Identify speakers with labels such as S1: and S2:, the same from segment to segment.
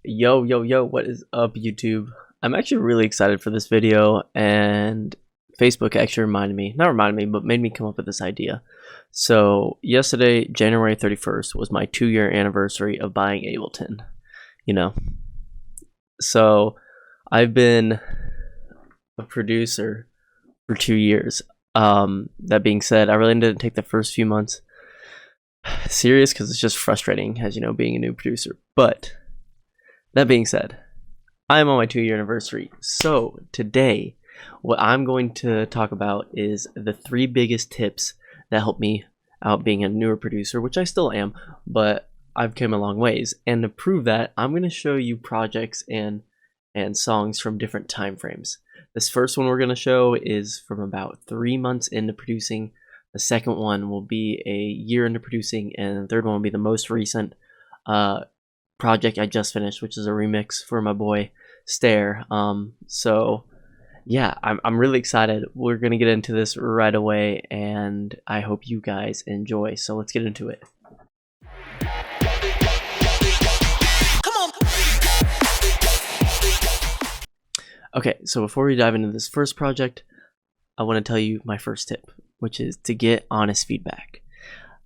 S1: Yo, what is up, YouTube? I'm actually really excited for this video, and Facebook actually not reminded me, but made me come up with this idea. So, yesterday, January 31st, was my 2-year anniversary of buying Ableton. So, I've been a producer for 2 years. That being said, I really didn't take the first few months serious because it's just frustrating, as you know, being a new producer. But that being said, I'm on my 2-year anniversary. So today, what I'm going to talk about is the 3 biggest tips that helped me out being a newer producer, which I still am, but I've come a long ways. And to prove that, I'm going to show you projects and songs from different time frames. This first one we're going to show is from about 3 months into producing. The second one will be a year into producing, and the third one will be the most recent project I just finished, which is a remix for my boy Stare. So yeah, I'm really excited. We're gonna get into this right away, and I hope you guys enjoy. So let's get into it. Okay, so before we dive into this first project, I want to tell you my first tip, which is to get honest feedback.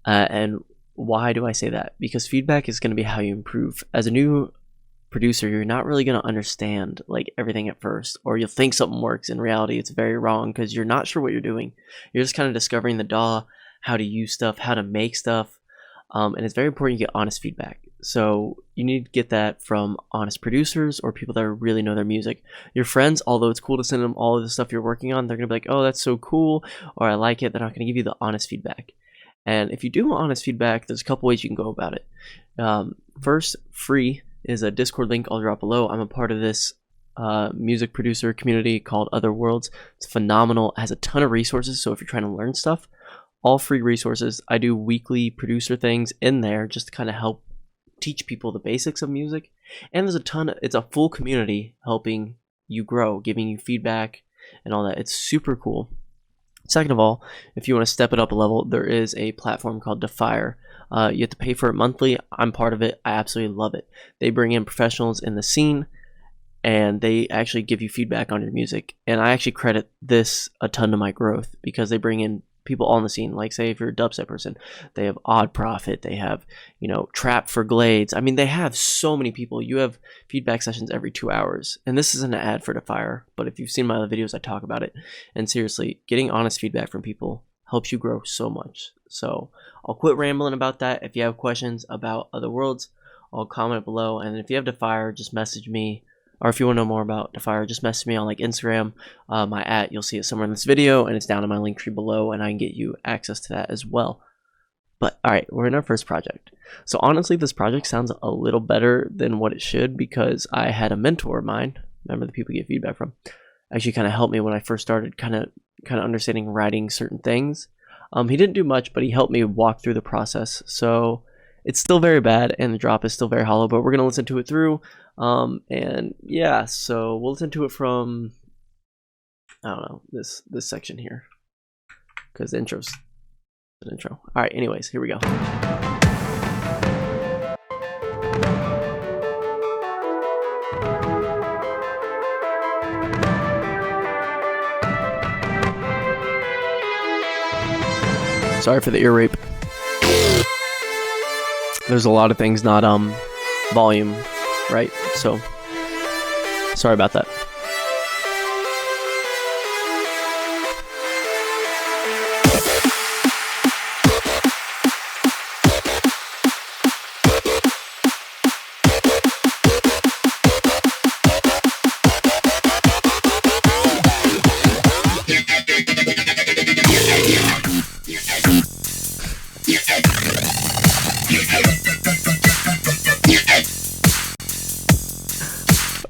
S1: And why do I say that? Because feedback is going to be how you improve. As a new producer, you're not really going to understand like everything at first, or you'll think something works. In reality, it's very wrong because you're not sure what you're doing. You're just kind of discovering the DAW, how to use stuff, how to make stuff. And it's very important you get honest feedback. So you need to get that from honest producers or people that really know their music. Your friends, although it's cool to send them all of the stuff you're working on, they're going to be like, oh, that's so cool, or I like it. They're not going to give you the honest feedback. And if you do want honest feedback, there's a couple ways you can go about it. First, free is a Discord link I'll drop below. I'm a part of this music producer community called Other Worlds. It's phenomenal. It has a ton of resources, so if you're trying to learn stuff, all free resources. I do weekly producer things in there just to kind of help teach people the basics of music. And there's it's a full community helping you grow, giving you feedback and all that. It's super cool. Second of all, if you want to step it up a level, there is a platform called Defire. You have to pay for it monthly. I'm part of it. I absolutely love it. They bring in professionals in the scene, and they actually give you feedback on your music. And I actually credit this a ton to my growth because they bring in people on the scene. Like, say if you're a dubstep person, they have Odd Profit, they have, Trap for Glades. I mean, they have so many people. You have feedback sessions every 2 hours, and this isn't an ad for Defire, but if you've seen my other videos, I talk about it. And seriously, getting honest feedback from people helps you grow so much. So I'll quit rambling about that. If you have questions about Other Worlds, I'll comment below, and if you have Defire, just message me. Or if you want to know more about Defire, just message me on like Instagram. My you'll see it somewhere in this video, and it's down in my link tree below, and I can get you access to that as well. But all right, we're in our first project. So honestly, this project sounds a little better than what it should because I had a mentor of mine. Remember the people you get feedback from. Actually, kind of helped me when I first started, kind of understanding writing certain things. He didn't do much, but he helped me walk through the process. So it's still very bad, and the drop is still very hollow. But we're gonna listen to it through. And yeah, so we'll listen to it from, I don't know, this section here, because the intro's an intro. All right, anyways, here we go. Sorry for the ear rape. There's a lot of things not volume right, so sorry about that.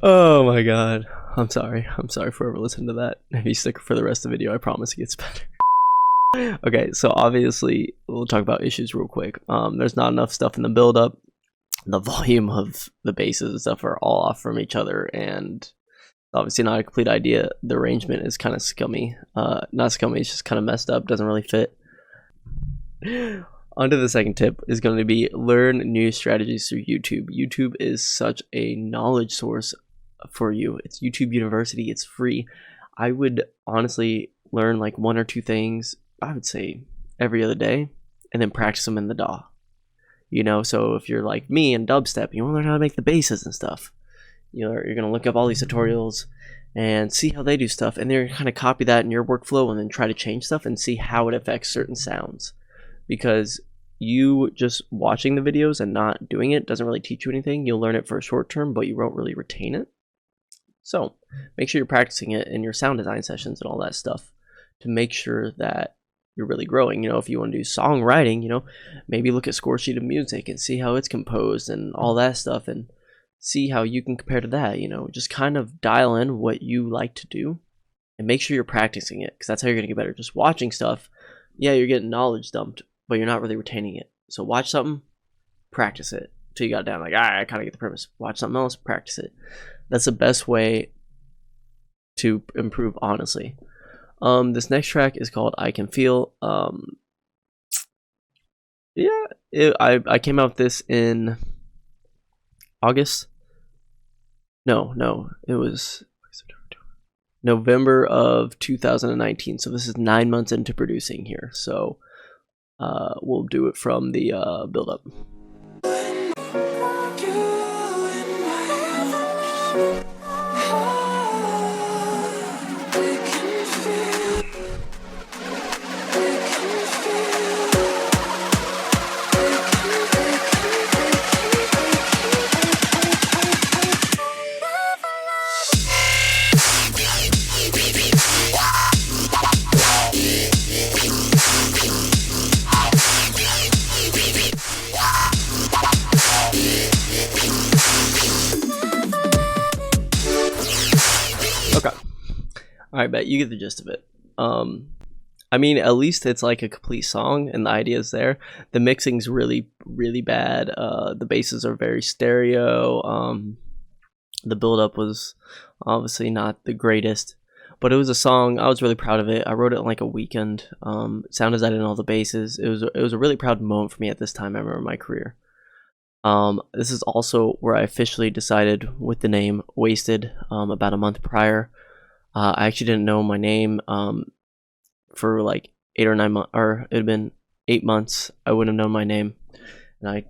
S1: Oh my god, I'm sorry for ever listening to that. If you stick for the rest of the video, I promise it gets better. Okay, so obviously we'll talk about issues real quick. There's not enough stuff in the build up. The volume of the basses and stuff are all off from each other, and obviously not a complete idea. The arrangement is kind of scummy. Not scummy, it's just kind of messed up, doesn't really fit. On to the second tip is going to be learn new strategies through YouTube. YouTube is such a knowledge source for you. It's YouTube University. It's free. I would honestly learn like 1 or 2 things, I would say every other day, and then practice them in the DAW. You know, so if you're like me in dubstep, you want to learn how to make the basses and stuff. You're going to look up all these tutorials and see how they do stuff, and then kind of copy that in your workflow and then try to change stuff and see how it affects certain sounds. Because you just watching the videos and not doing it doesn't really teach you anything. You'll learn it for a short term, but you won't really retain it. So make sure you're practicing it in your sound design sessions and all that stuff to make sure that you're really growing. You know, if you want to do songwriting, you know, maybe look at score sheet of music and see how it's composed and all that stuff, and see how you can compare to that. You know, just kind of dial in what you like to do and make sure you're practicing it, because that's how you're going to get better. Just watching stuff, yeah, you're getting knowledge dumped, but you're not really retaining it. So watch something, practice it till you got it down. Like, I kind of get the premise. Watch something else, practice it. That's the best way to improve, honestly. This next track is called I Can Feel. I came out with this in August. No, it was November of 2019. So this is 9 months into producing here. So we'll do it from the build up. Okay. Alright, bet you get the gist of it. I mean, at least it's like a complete song and the idea is there. The mixing's really, really bad. The basses are very stereo. The build-up was obviously not the greatest, but it was a song. I was really proud of it. I wrote it in like a weekend. Sound design and all the basses. It was a really proud moment for me at this time ever in my career. This is also where I officially decided with the name Wheysted about a month prior. I actually didn't know my name for like 8 or 9 months, or it had been 8 months. I wouldn't have known my name, and I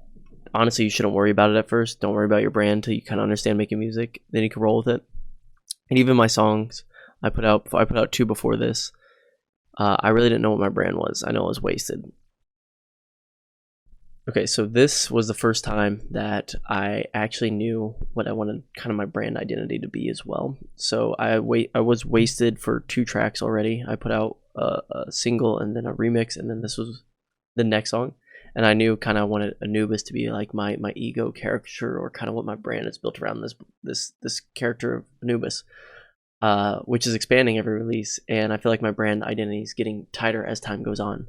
S1: honestly, you shouldn't worry about it at first. Don't worry about your brand until you kind of understand making music. Then you can roll with it. And even my songs, I put out 2 before this. I really didn't know what my brand was. I know it was Wheysted. Okay, so this was the first time that I actually knew what I wanted kind of my brand identity to be as well. So I was Wheysted for 2 tracks already. I put out a single and then a remix, and then this was the next song. And I knew kind of I wanted Anubis to be like my ego caricature, or kind of what my brand is built around, this character of Anubis, which is expanding every release. And I feel like my brand identity is getting tighter as time goes on.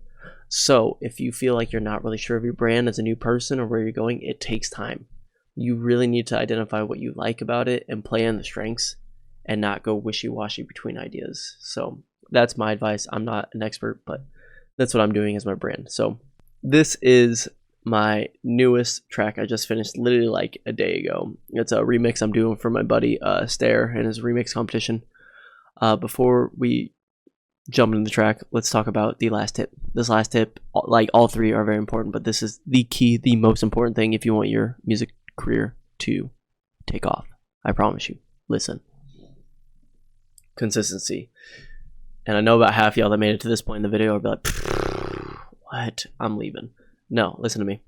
S1: So if you feel like you're not really sure of your brand as a new person or where you're going, it takes time. You really need to identify what you like about it and play on the strengths and not go wishy-washy between ideas. So that's my advice. I'm not an expert, but that's what I'm doing as my brand. So this is my newest track. I just finished literally like a day ago. It's a remix I'm doing for my buddy Stair and his remix competition. Before we jump into the track, let's talk about the last tip. This last tip, like all 3 are very important, but this is the key, the most important thing if you want your music career to take off. I promise you. Listen. Consistency. And I know about half y'all that made it to this point in the video will be like, what? I'm leaving. No, listen to me.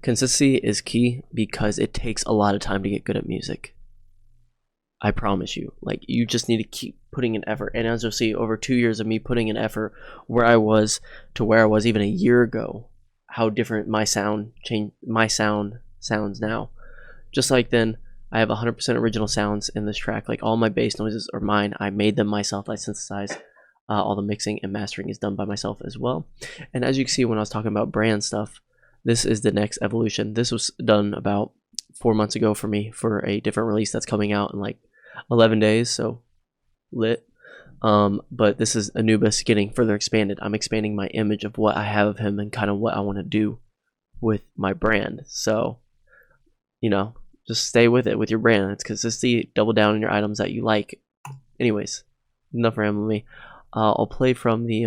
S1: Consistency is key because it takes a lot of time to get good at music. I promise you. Like, you just need to keep putting in effort. And as you'll see, over 2 years of me putting in effort, where I was to where I was even a year ago, how different my sound sounds now. Just like then, I have 100% original sounds in this track. Like, all my bass noises are mine. I made them myself. I synthesized. All the mixing and mastering is done by myself as well. And as you can see when I was talking about brand stuff, this is the next evolution. This was done about 4 months ago for me for a different release that's coming out in like 11 days, so lit. But this is Anubis getting further expanded. I'm expanding my image of what I have of him and kind of what I want to do. with my brand. So, you know, just stay with it with your brand. It's consistency, double down on your items that you like. Anyways, enough rambling me. I'll play from the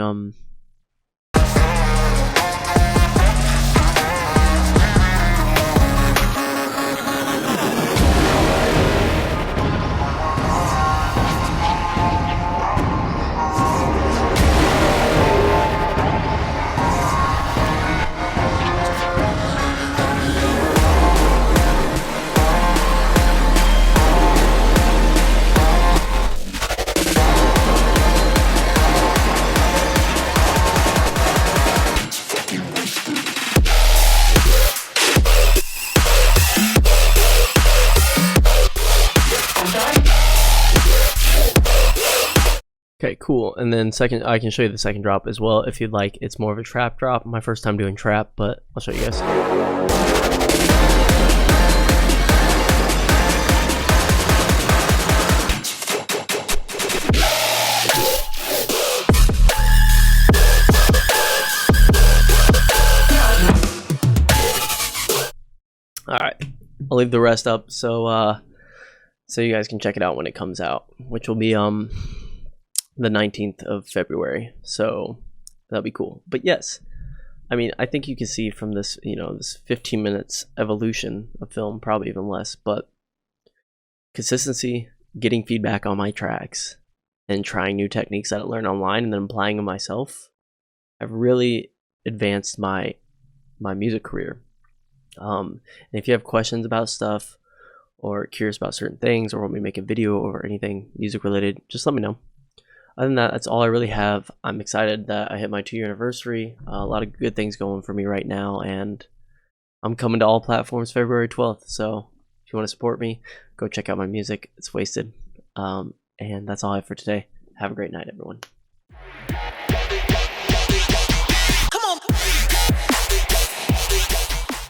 S1: Okay, cool. And then second, I can show you the second drop as well if you'd like. It's more of a trap drop. My first time doing trap, but I'll show you guys. Alright, I'll leave the rest up so you guys can check it out when it comes out, which will be the 19th of February, so that'll be cool. But yes, I mean, I think you can see from this, you know, this 15 minutes evolution of film, probably even less, but consistency, getting feedback on my tracks, and trying new techniques that I learned online and then applying them myself, have really advanced my music career. And if you have questions about stuff, or curious about certain things, or want me to make a video or anything music related, just let me know. Other than that, that's all I really have. I'm excited that I hit my 2-year anniversary. A lot of good things going for me right now, and I'm coming to all platforms February 12th. So if you want to support me, go check out my music. It's Wheysted. And that's all I have for today. Have a great night, everyone.